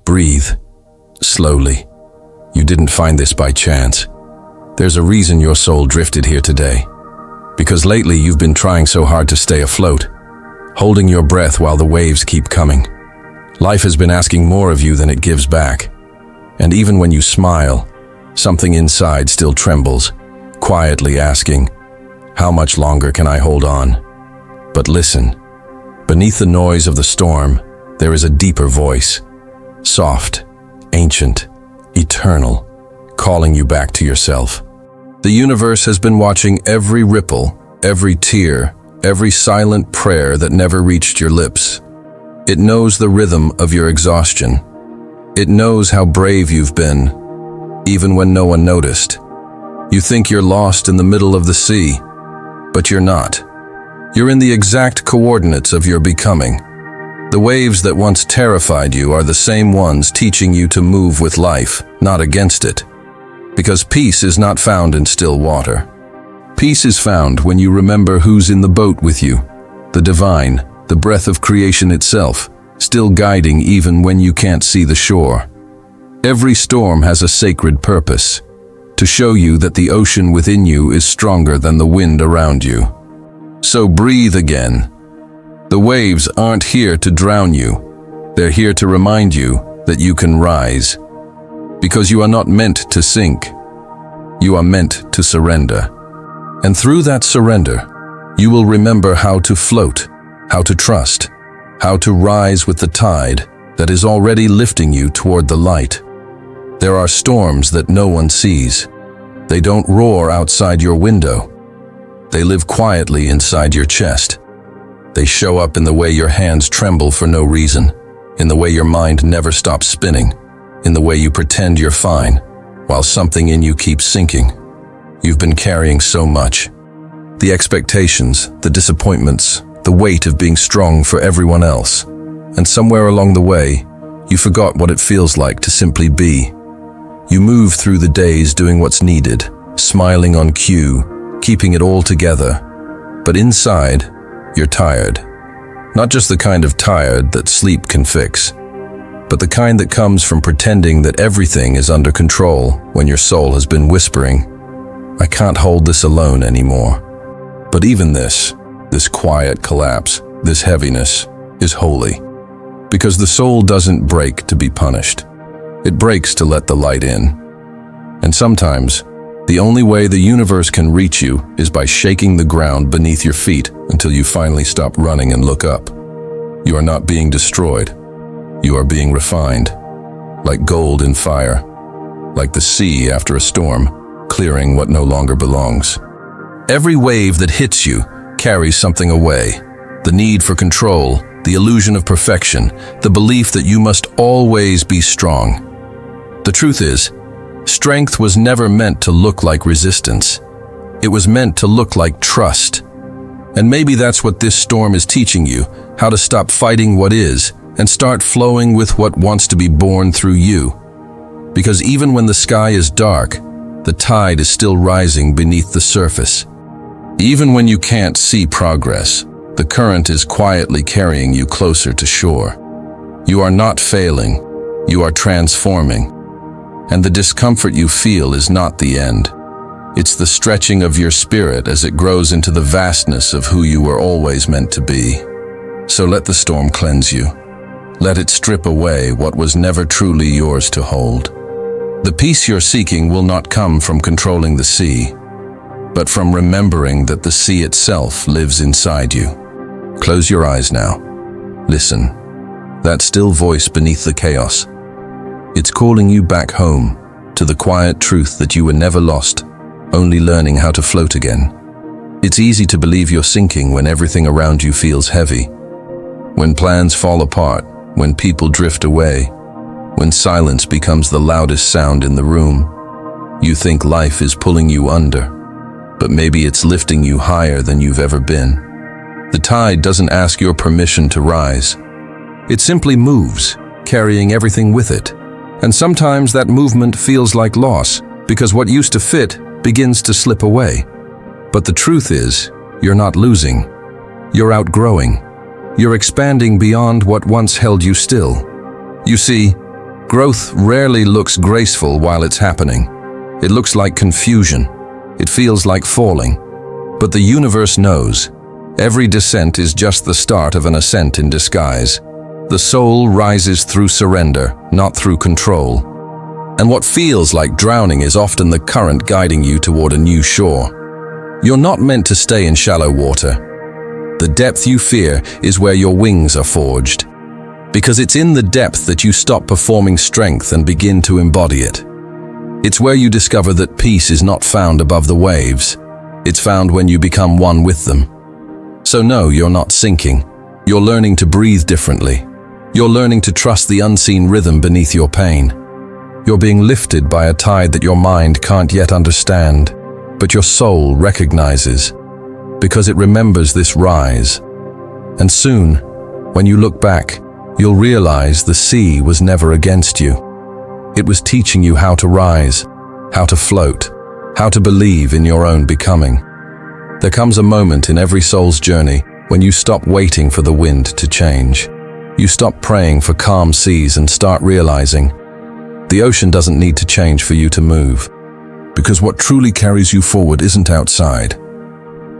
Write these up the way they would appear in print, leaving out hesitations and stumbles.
Breathe. Slowly. You didn't find this by chance. There's a reason your soul drifted here today. Because lately you've been trying so hard to stay afloat, holding your breath while the waves keep coming. Life has been asking more of you than it gives back. And even when you smile, something inside still trembles, quietly asking, how much longer can I hold on? But listen, beneath the noise of the storm, there is a deeper voice, soft, ancient, eternal, calling you back to yourself. The universe has been watching every ripple, every tear, every silent prayer that never reached your lips. It knows the rhythm of your exhaustion. It knows how brave you've been, even when no one noticed. You think you're lost in the middle of the sea, but you're not. You're in the exact coordinates of your becoming. The waves that once terrified you are the same ones teaching you to move with life, not against it. Because peace is not found in still water. Peace is found when you remember who's in the boat with you, the divine, the breath of creation itself, still guiding even when you can't see the shore. Every storm has a sacred purpose, to show you that the ocean within you is stronger than the wind around you. So breathe again. The waves aren't here to drown you. They're here to remind you that you can rise. Because you are not meant to sink. You are meant to surrender. And through that surrender, you will remember how to float, how to trust, how to rise with the tide that is already lifting you toward the light. There are storms that no one sees. They don't roar outside your window. They live quietly inside your chest. They show up in the way your hands tremble for no reason, in the way your mind never stops spinning, in the way you pretend you're fine, while something in you keeps sinking. You've been carrying so much. The expectations, the disappointments, the weight of being strong for everyone else. And somewhere along the way, you forgot what it feels like to simply be. You move through the days doing what's needed, smiling on cue, keeping it all together. But inside, you're tired. Not just the kind of tired that sleep can fix, but the kind that comes from pretending that everything is under control when your soul has been whispering, I can't hold this alone anymore. But even this quiet collapse, this heaviness, is holy. Because the soul doesn't break to be punished. It breaks to let the light in. And sometimes, the only way the universe can reach you is by shaking the ground beneath your feet until you finally stop running and look up. You are not being destroyed. You are being refined. Like gold in fire. Like the sea after a storm, clearing what no longer belongs. Every wave that hits you carries something away. The need for control, the illusion of perfection, the belief that you must always be strong. The truth is, strength was never meant to look like resistance. It was meant to look like trust. And maybe that's what this storm is teaching you, how to stop fighting what is and start flowing with what wants to be born through you. Because even when the sky is dark, the tide is still rising beneath the surface. Even when you can't see progress, the current is quietly carrying you closer to shore. You are not failing, you are transforming. And the discomfort you feel is not the end. It's the stretching of your spirit as it grows into the vastness of who you were always meant to be. So let the storm cleanse you. Let it strip away what was never truly yours to hold. The peace you're seeking will not come from controlling the sea, but from remembering that the sea itself lives inside you. Close your eyes now. Listen. That still voice beneath the chaos. It's calling you back home, to the quiet truth that you were never lost, only learning how to float again. It's easy to believe you're sinking when everything around you feels heavy. When plans fall apart, when people drift away, when silence becomes the loudest sound in the room, you think life is pulling you under, but maybe it's lifting you higher than you've ever been. The tide doesn't ask your permission to rise. It simply moves, carrying everything with it. And sometimes that movement feels like loss, because what used to fit begins to slip away. But the truth is, you're not losing. You're outgrowing. You're expanding beyond what once held you still. You see, Growth rarely looks graceful while it's happening. It looks like confusion. It feels like falling. But the universe knows. Every descent is just the start of an ascent in disguise. The soul rises through surrender, not through control. And what feels like drowning is often the current guiding you toward a new shore. You're not meant to stay in shallow water. The depth you fear is where your wings are forged. Because it's in the depth that you stop performing strength and begin to embody it. It's where you discover that peace is not found above the waves. It's found when you become one with them. So no, you're not sinking. You're learning to breathe differently. You're learning to trust the unseen rhythm beneath your pain. You're being lifted by a tide that your mind can't yet understand, but your soul recognizes, because it remembers this rise. And soon, when you look back, you'll realize the sea was never against you. It was teaching you how to rise, how to float, how to believe in your own becoming. There comes a moment in every soul's journey when you stop waiting for the wind to change. You stop praying for calm seas and start realizing the ocean doesn't need to change for you to move. Because what truly carries you forward isn't outside.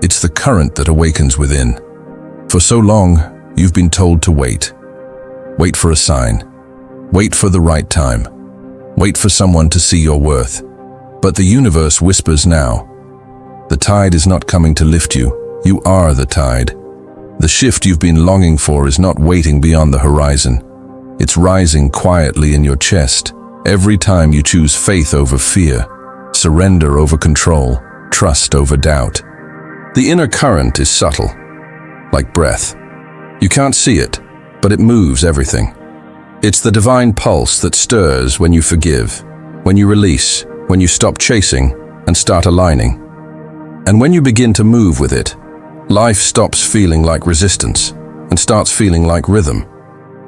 It's the current that awakens within. For so long, you've been told to wait. Wait for a sign. Wait for the right time. Wait for someone to see your worth. But the universe whispers now. The tide is not coming to lift you. You are the tide. The shift you've been longing for is not waiting beyond the horizon. It's rising quietly in your chest every time you choose faith over fear, surrender over control, trust over doubt. The inner current is subtle, like breath. You can't see it, but it moves everything. It's the divine pulse that stirs when you forgive, when you release, when you stop chasing and start aligning. And when you begin to move with it, life stops feeling like resistance and starts feeling like rhythm.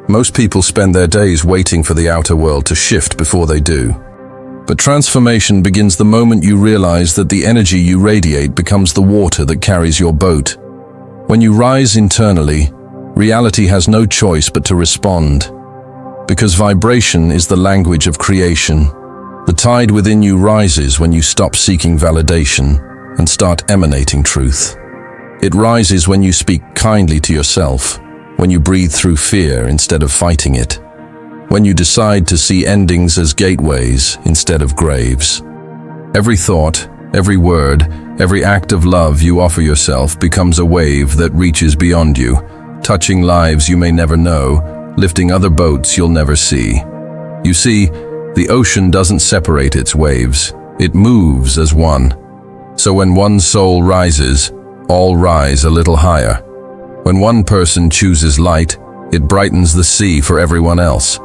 Most people spend their days waiting for the outer world to shift before they do. But transformation begins the moment you realize that the energy you radiate becomes the water that carries your boat. When you rise internally, reality has no choice but to respond. Because vibration is the language of creation. The tide within you rises when you stop seeking validation and start emanating truth. It rises when you speak kindly to yourself, when you breathe through fear instead of fighting it, when you decide to see endings as gateways instead of graves. Every thought, every word, every act of love you offer yourself becomes a wave that reaches beyond you, touching lives you may never know, lifting other boats you'll never see. You see, the ocean doesn't separate its waves, it moves as one. So when one soul rises, all rise a little higher. When one person chooses light, it brightens the sea for everyone else.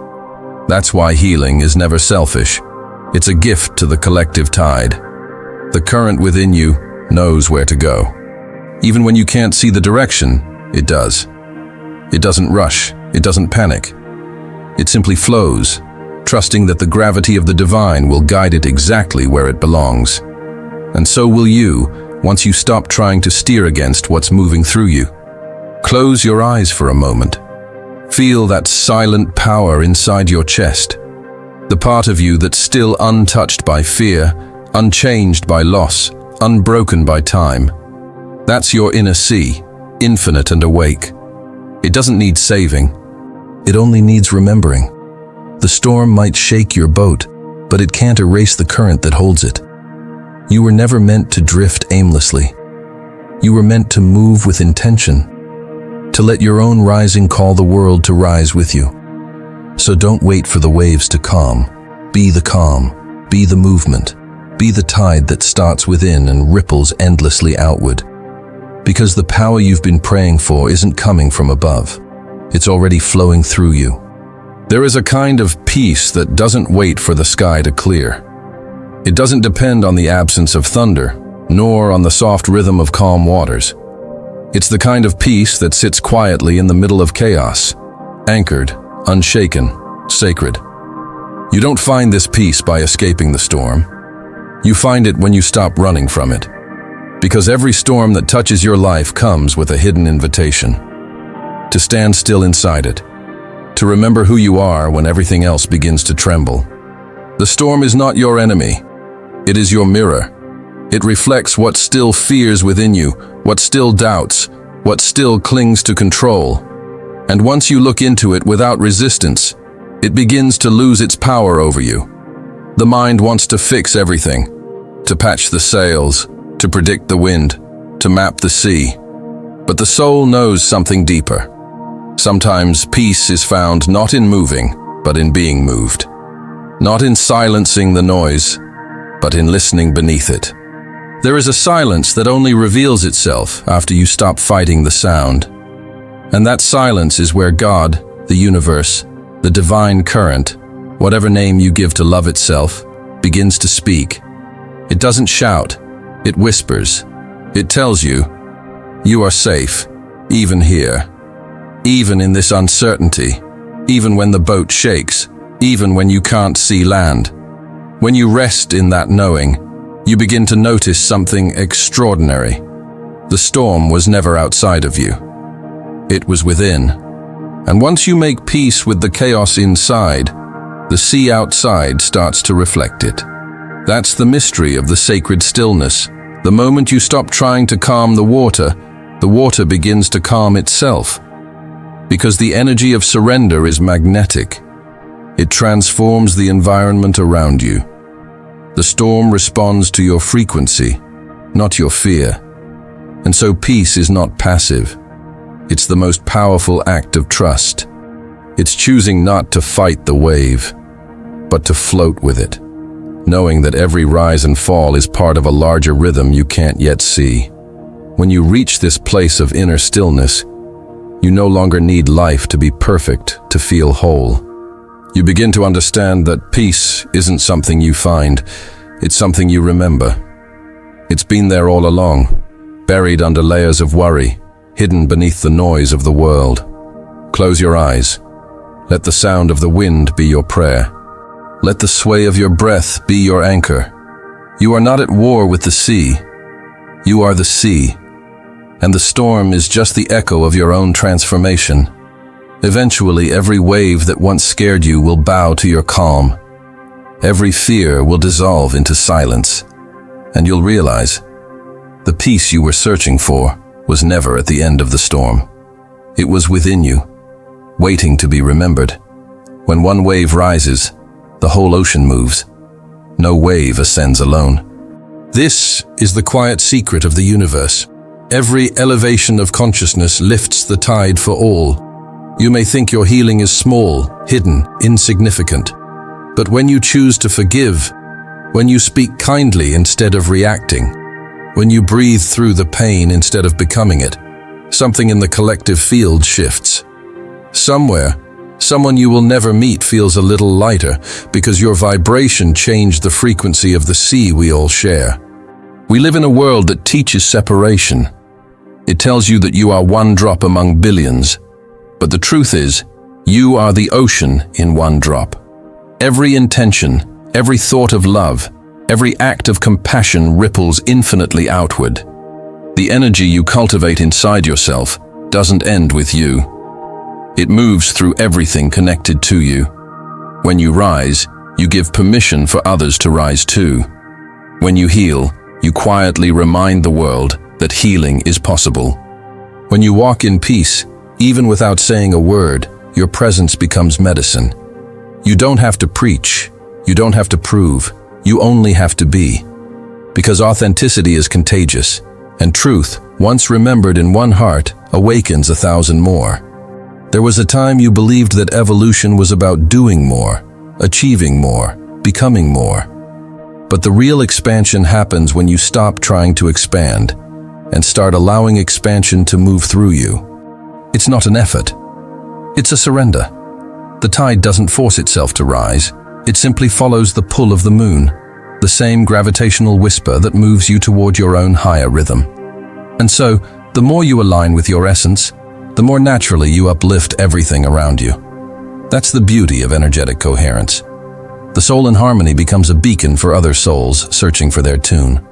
That's why healing is never selfish. It's a gift to the collective tide. The current within you knows where to go. Even when you can't see the direction, it does. It doesn't rush, it doesn't panic. It simply flows, trusting that the gravity of the divine will guide it exactly where it belongs. And so will you, once you stop trying to steer against what's moving through you. Close your eyes for a moment. Feel that silent power inside your chest, the part of you that's still untouched by fear, unchanged by loss, unbroken by time. That's your inner sea, infinite and awake. It doesn't need saving. It only needs remembering. The storm might shake your boat, but it can't erase the current that holds it. You were never meant to drift aimlessly. You were meant to move with intention, to let your own rising call the world to rise with you. So don't wait for the waves to calm. Be the calm, be the movement, be the tide that starts within and ripples endlessly outward. Because the power you've been praying for isn't coming from above. It's already flowing through you. There is a kind of peace that doesn't wait for the sky to clear. It doesn't depend on the absence of thunder, nor on the soft rhythm of calm waters. It's the kind of peace that sits quietly in the middle of chaos, anchored, unshaken, sacred. You don't find this peace by escaping the storm. You find it when you stop running from it. Because every storm that touches your life comes with a hidden invitation. To stand still inside it, to remember who you are when everything else begins to tremble. The storm is not your enemy. It is your mirror. It reflects what still fears within you, what still doubts, what still clings to control. And once you look into it without resistance, it begins to lose its power over you. The mind wants to fix everything, to patch the sails, to predict the wind, to map the sea. But the soul knows something deeper. Sometimes peace is found not in moving, but in being moved. Not in silencing the noise, but in listening beneath it. There is a silence that only reveals itself after you stop fighting the sound. And that silence is where God, the universe, the divine current, whatever name you give to love itself, begins to speak. It doesn't shout, it whispers. It tells you, you are safe, even here. Even in this uncertainty, even when the boat shakes, even when you can't see land. When you rest in that knowing, you begin to notice something extraordinary. The storm was never outside of you. It was within. And once you make peace with the chaos inside, the sea outside starts to reflect it. That's the mystery of the sacred stillness. The moment you stop trying to calm the water begins to calm itself. Because the energy of surrender is magnetic. It transforms the environment around you. The storm responds to your frequency, not your fear. And so peace is not passive. It's the most powerful act of trust. It's choosing not to fight the wave, but to float with it, knowing that every rise and fall is part of a larger rhythm you can't yet see. When you reach this place of inner stillness, you no longer need life to be perfect to feel whole. You begin to understand that peace isn't something you find, it's something you remember. It's been there all along, buried under layers of worry, hidden beneath the noise of the world. Close your eyes. Let the sound of the wind be your prayer. Let the sway of your breath be your anchor. You are not at war with the sea. You are the sea. And the storm is just the echo of your own transformation. Eventually, every wave that once scared you will bow to your calm. Every fear will dissolve into silence. And you'll realize the peace you were searching for was never at the end of the storm. It was within you, waiting to be remembered. When one wave rises, the whole ocean moves. No wave ascends alone. This is the quiet secret of the universe. Every elevation of consciousness lifts the tide for all. You may think your healing is small, hidden, insignificant. But when you choose to forgive, when you speak kindly instead of reacting, when you breathe through the pain instead of becoming it, something in the collective field shifts. Somewhere, someone you will never meet feels a little lighter because your vibration changed the frequency of the sea we all share. We live in a world that teaches separation. It tells you that you are one drop among billions. But the truth is, you are the ocean in one drop. Every intention, every thought of love, every act of compassion ripples infinitely outward. The energy you cultivate inside yourself doesn't end with you. It moves through everything connected to you. When you rise, you give permission for others to rise too. When you heal, you quietly remind the world that healing is possible. When you walk in peace, even without saying a word, your presence becomes medicine. You don't have to preach, you don't have to prove, you only have to be. Because authenticity is contagious, and truth, once remembered in one heart, awakens 1,000 more. There was a time you believed that evolution was about doing more, achieving more, becoming more. But the real expansion happens when you stop trying to expand and start allowing expansion to move through you. It's not an effort. It's a surrender. The tide doesn't force itself to rise. It simply follows the pull of the moon, the same gravitational whisper that moves you toward your own higher rhythm. And so, the more you align with your essence, the more naturally you uplift everything around you. That's the beauty of energetic coherence. The soul in harmony becomes a beacon for other souls searching for their tune.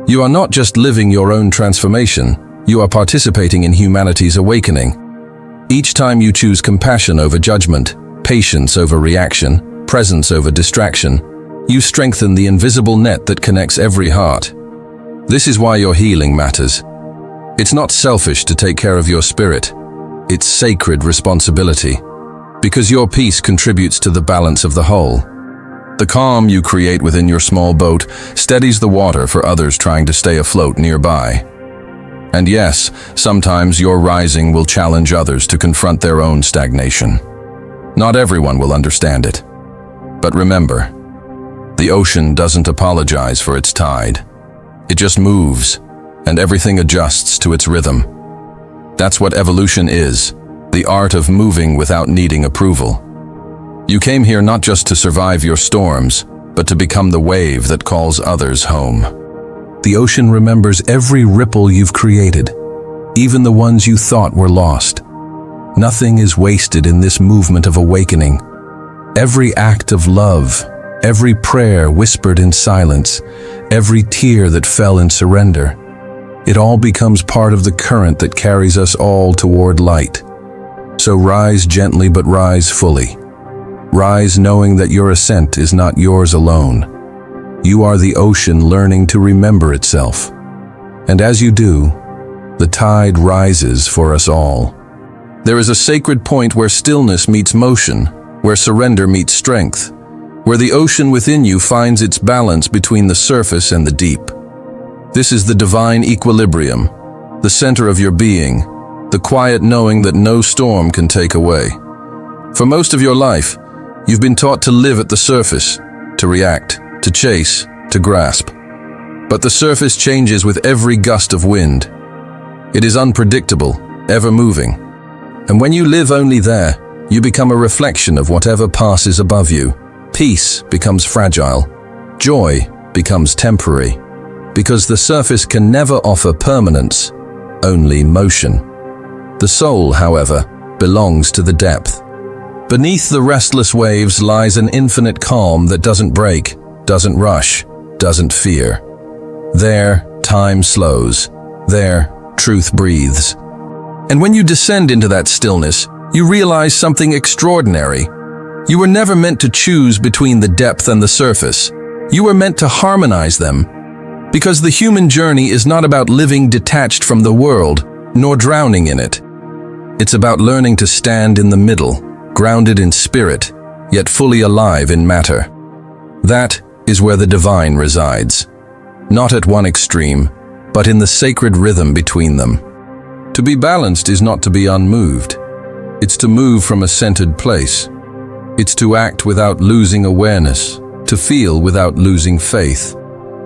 You are not just living your own transformation, you are participating in humanity's awakening. Each time you choose compassion over judgment, patience over reaction, presence over distraction, you strengthen the invisible net that connects every heart. This is why your healing matters. It's not selfish to take care of your spirit. It's sacred responsibility, because your peace contributes to the balance of the whole. The calm you create within your small boat steadies the water for others trying to stay afloat nearby. And yes, sometimes your rising will challenge others to confront their own stagnation. Not everyone will understand it. But remember, the ocean doesn't apologize for its tide. It just moves, and everything adjusts to its rhythm. That's what evolution is, the art of moving without needing approval. You came here not just to survive your storms, but to become the wave that calls others home. The ocean remembers every ripple you've created, even the ones you thought were lost. Nothing is wasted in this movement of awakening. Every act of love, every prayer whispered in silence, every tear that fell in surrender, it all becomes part of the current that carries us all toward light. So rise gently, but rise fully. Rise knowing that your ascent is not yours alone. You are the ocean learning to remember itself. And as you do, the tide rises for us all. There is a sacred point where stillness meets motion, where surrender meets strength, where the ocean within you finds its balance between the surface and the deep. This is the divine equilibrium, the center of your being, the quiet knowing that no storm can take away. For most of your life, you've been taught to live at the surface, to react, to chase, to grasp. But the surface changes with every gust of wind. It is unpredictable, ever moving. And when you live only there, you become a reflection of whatever passes above you. Peace becomes fragile. Joy becomes temporary. Because the surface can never offer permanence, only motion. The soul, however, belongs to the depth. Beneath the restless waves lies an infinite calm that doesn't break, doesn't rush, doesn't fear. There, time slows. There, truth breathes. And when you descend into that stillness, you realize something extraordinary. You were never meant to choose between the depth and the surface. You were meant to harmonize them. Because the human journey is not about living detached from the world, nor drowning in it. It's about learning to stand in the middle, grounded in spirit, yet fully alive in matter. That is where the divine resides. Not at one extreme, but in the sacred rhythm between them. To be balanced is not to be unmoved. It's to move from a centered place. It's to act without losing awareness, to feel without losing faith,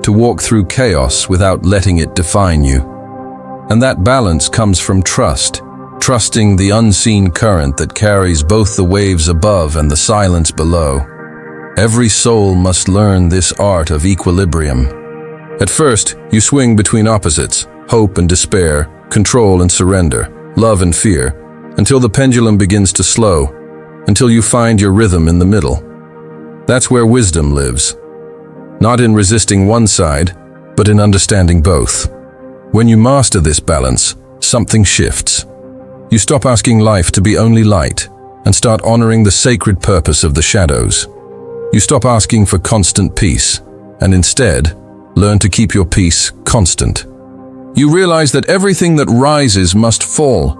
to walk through chaos without letting it define you. And that balance comes from trust, trusting the unseen current that carries both the waves above and the silence below. Every soul must learn this art of equilibrium. At first, you swing between opposites, hope and despair, control and surrender, love and fear, until the pendulum begins to slow, until you find your rhythm in the middle. That's where wisdom lives. Not in resisting one side, but in understanding both. When you master this balance, something shifts. You stop asking life to be only light and start honoring the sacred purpose of the shadows. You stop asking for constant peace and instead learn to keep your peace constant. You realize that everything that rises must fall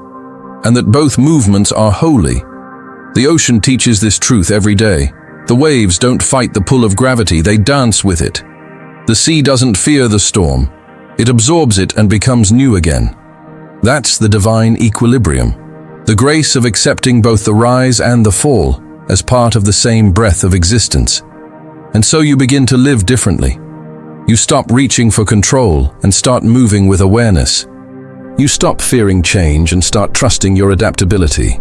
and that both movements are holy. The ocean teaches this truth every day. The waves don't fight the pull of gravity, they dance with it. The sea doesn't fear the storm. It absorbs it and becomes new again. That's the divine equilibrium, the grace of accepting both the rise and the fall as part of the same breath of existence. And so you begin to live differently. You stop reaching for control and start moving with awareness. You stop fearing change and start trusting your adaptability.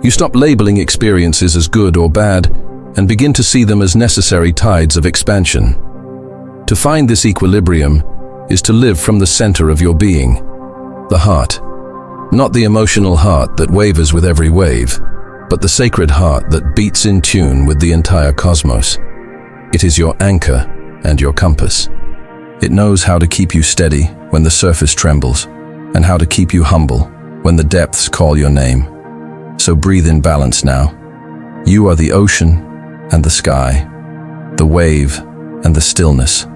You stop labeling experiences as good or bad and begin to see them as necessary tides of expansion. To find this equilibrium is to live from the center of your being, the heart. Not the emotional heart that wavers with every wave, but the sacred heart that beats in tune with the entire cosmos. It is your anchor and your compass. It knows how to keep you steady when the surface trembles, and how to keep you humble when the depths call your name. So breathe in balance now. You are the ocean and the sky, the wave and the stillness.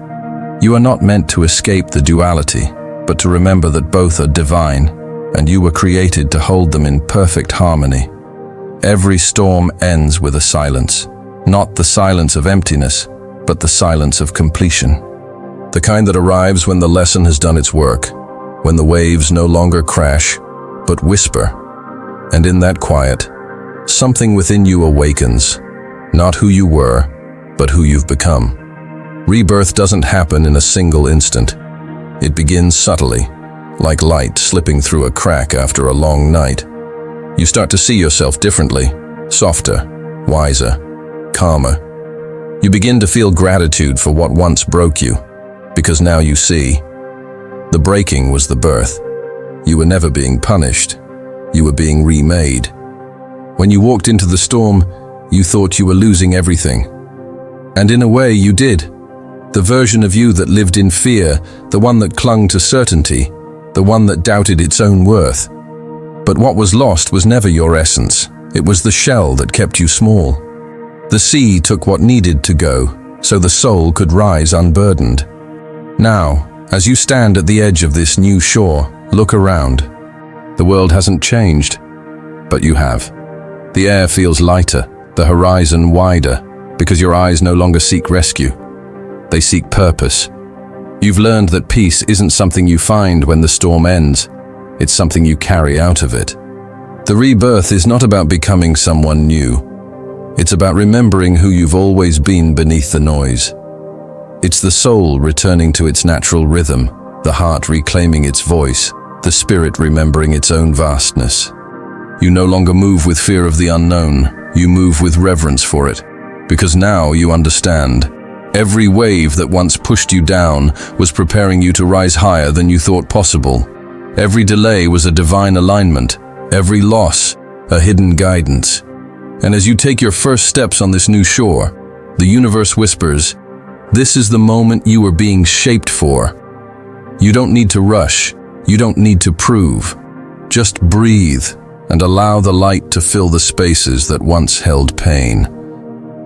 You are not meant to escape the duality, but to remember that both are divine, and you were created to hold them in perfect harmony. Every storm ends with a silence, not the silence of emptiness, but the silence of completion. The kind that arrives when the lesson has done its work, when the waves no longer crash, but whisper. And in that quiet, something within you awakens, not who you were, but who you've become. Rebirth doesn't happen in a single instant. It begins subtly, like light slipping through a crack after a long night. You start to see yourself differently, softer, wiser, calmer. You begin to feel gratitude for what once broke you, because now you see. The breaking was the birth. You were never being punished. You were being remade. When you walked into the storm, you thought you were losing everything. And in a way, you did. The version of you that lived in fear, the one that clung to certainty, the one that doubted its own worth. But what was lost was never your essence. It was the shell that kept you small. The sea took what needed to go, so the soul could rise unburdened. Now, as you stand at the edge of this new shore, look around. The world hasn't changed, but you have. The air feels lighter, the horizon wider, because your eyes no longer seek rescue. They seek purpose. You've learned that peace isn't something you find when the storm ends. It's something you carry out of it. The rebirth is not about becoming someone new. It's about remembering who you've always been beneath the noise. It's the soul returning to its natural rhythm, the heart reclaiming its voice, the spirit remembering its own vastness. You no longer move with fear of the unknown. You move with reverence for it, because now you understand. Every wave that once pushed you down was preparing you to rise higher than you thought possible. Every delay was a divine alignment, every loss a hidden guidance. And as you take your first steps on this new shore, the universe whispers, "This is the moment you are being shaped for." You don't need to rush, you don't need to prove. Just breathe and allow the light to fill the spaces that once held pain.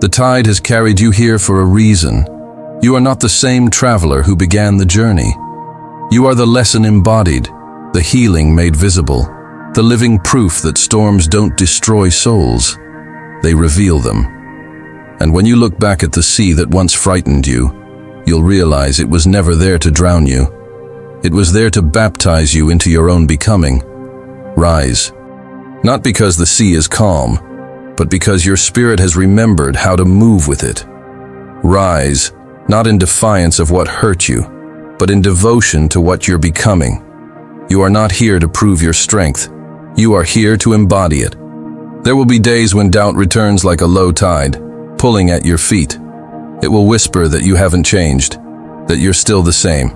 The tide has carried you here for a reason. You are not the same traveler who began the journey. You are the lesson embodied, the healing made visible, the living proof that storms don't destroy souls. They reveal them. And when you look back at the sea that once frightened you, you'll realize it was never there to drown you. It was there to baptize you into your own becoming. Rise. Not because the sea is calm, but because your spirit has remembered how to move with it. Rise, not in defiance of what hurt you, but in devotion to what you're becoming. You are not here to prove your strength. You are here to embody it. There will be days when doubt returns like a low tide, pulling at your feet. It will whisper that you haven't changed, that you're still the same,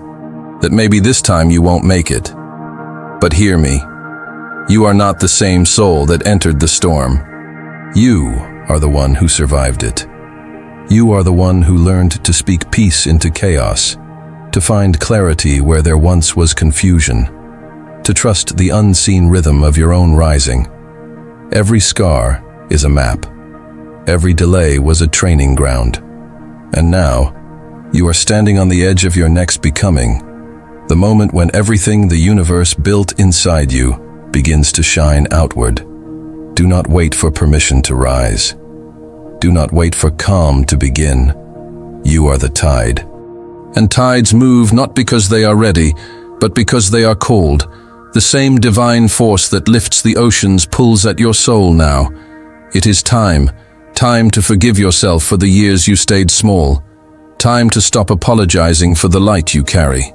that maybe this time you won't make it. But hear me. You are not the same soul that entered the storm. You are the one who survived it. You are the one who learned to speak peace into chaos, to find clarity where there once was confusion, to trust the unseen rhythm of your own rising. Every scar is a map. Every delay was a training ground. And now, you are standing on the edge of your next becoming, the moment when everything the universe built inside you begins to shine outward. Do not wait for permission to rise. Do not wait for calm to begin. You are the tide. And tides move not because they are ready, but because they are called. The same divine force that lifts the oceans pulls at your soul now. It is time to forgive yourself for the years you stayed small. Time to stop apologizing for the light you carry.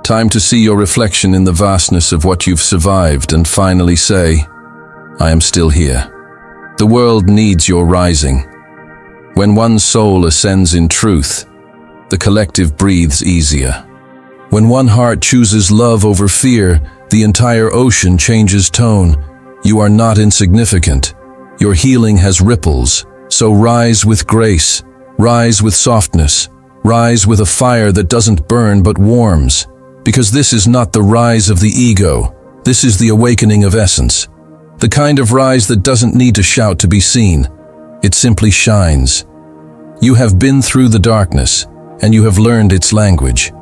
Time to see your reflection in the vastness of what you've survived and finally say, I am still here. The world needs your rising. When one soul ascends in truth, the collective breathes easier. When one heart chooses love over fear, the entire ocean changes tone. You are not insignificant. Your healing has ripples, so rise with grace, rise with softness, rise with a fire that doesn't burn but warms. Because this is not the rise of the ego, this is the awakening of essence. The kind of rise that doesn't need to shout to be seen. It simply shines. You have been through the darkness, and you have learned its language.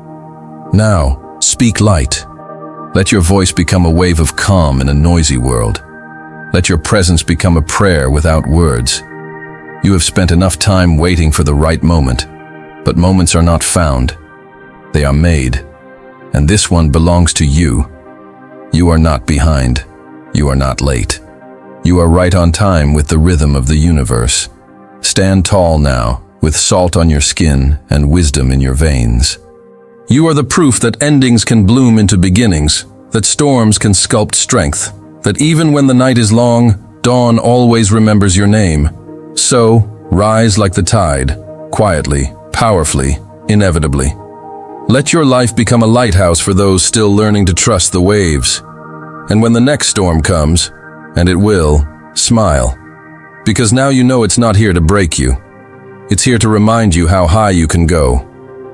Now, speak light. Let your voice become a wave of calm in a noisy world. Let your presence become a prayer without words. You have spent enough time waiting for the right moment, but moments are not found. They are made, and this one belongs to you. You are not behind. You are not late. You are right on time with the rhythm of the universe. Stand tall now, with salt on your skin and wisdom in your veins. You are the proof that endings can bloom into beginnings, that storms can sculpt strength, that even when the night is long, dawn always remembers your name. So, rise like the tide, quietly, powerfully, inevitably. Let your life become a lighthouse for those still learning to trust the waves. And when the next storm comes, and it will, smile. Because now you know it's not here to break you. It's here to remind you how high you can go.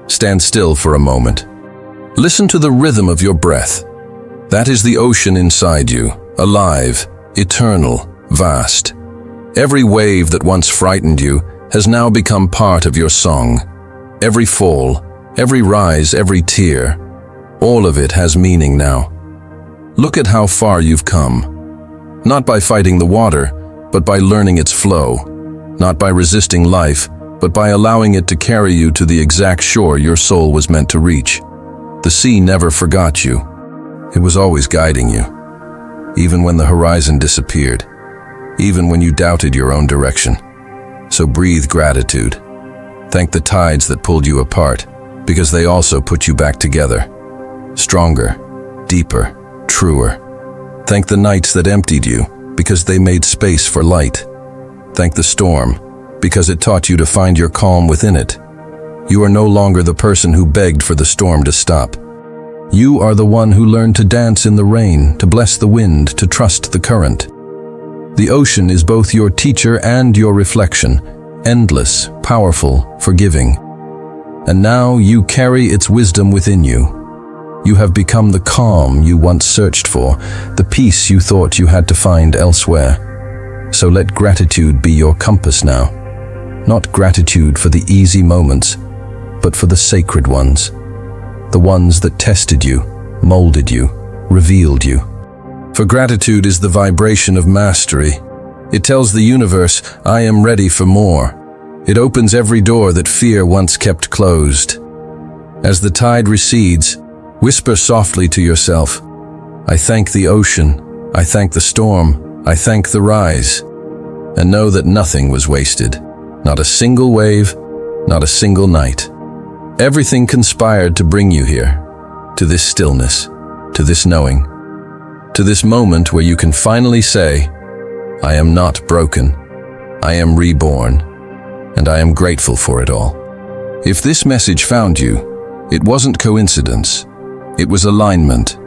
Stand still for a moment. Listen to the rhythm of your breath. That is the ocean inside you, alive, eternal, vast. Every wave that once frightened you has now become part of your song. Every fall, every rise, every tear, all of it has meaning now. Look at how far you've come. Not by fighting the water, but by learning its flow. Not by resisting life, but by allowing it to carry you to the exact shore your soul was meant to reach. The sea never forgot you. It was always guiding you. Even when the horizon disappeared. Even when you doubted your own direction. So breathe gratitude. Thank the tides that pulled you apart, because they also put you back together. Stronger, deeper, truer. Thank the nights that emptied you, because they made space for light. Thank the storm, because it taught you to find your calm within it. You are no longer the person who begged for the storm to stop. You are the one who learned to dance in the rain, to bless the wind, to trust the current. The ocean is both your teacher and your reflection, endless, powerful, forgiving. And now you carry its wisdom within you. You have become the calm you once searched for, the peace you thought you had to find elsewhere. So let gratitude be your compass now. Not gratitude for the easy moments, but for the sacred ones. The ones that tested you, molded you, revealed you. For gratitude is the vibration of mastery. It tells the universe, I am ready for more. It opens every door that fear once kept closed. As the tide recedes, whisper softly to yourself, I thank the ocean, I thank the storm, I thank the rise. And know that nothing was wasted. Not a single wave, not a single night. Everything conspired to bring you here, to this stillness, to this knowing, to this moment where you can finally say, I am not broken, I am reborn, and I am grateful for it all. If this message found you, it wasn't coincidence, it was alignment.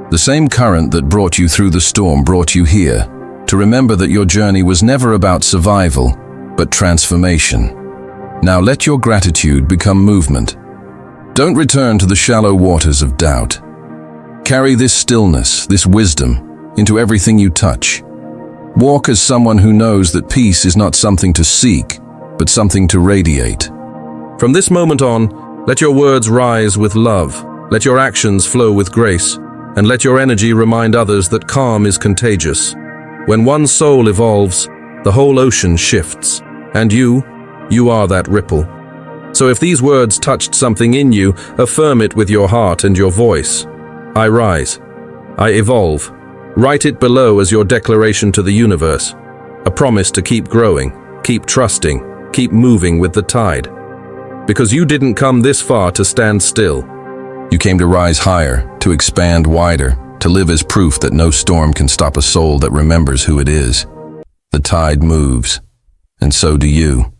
The same current that brought you through the storm brought you here, to remember that your journey was never about survival, but transformation. Now let your gratitude become movement. Don't return to the shallow waters of doubt. Carry this stillness, this wisdom, into everything you touch. Walk as someone who knows that peace is not something to seek, but something to radiate. From this moment on, let your words rise with love, let your actions flow with grace, and let your energy remind others that calm is contagious. When one soul evolves, the whole ocean shifts, and you are that ripple. So if these words touched something in you, affirm it with your heart and your voice. I rise. I evolve. Write it below as your declaration to the universe, a promise to keep growing, keep trusting, keep moving with the tide. Because you didn't come this far to stand still. You came to rise higher, to expand wider, to live as proof that no storm can stop a soul that remembers who it is. The tide moves, and so do you.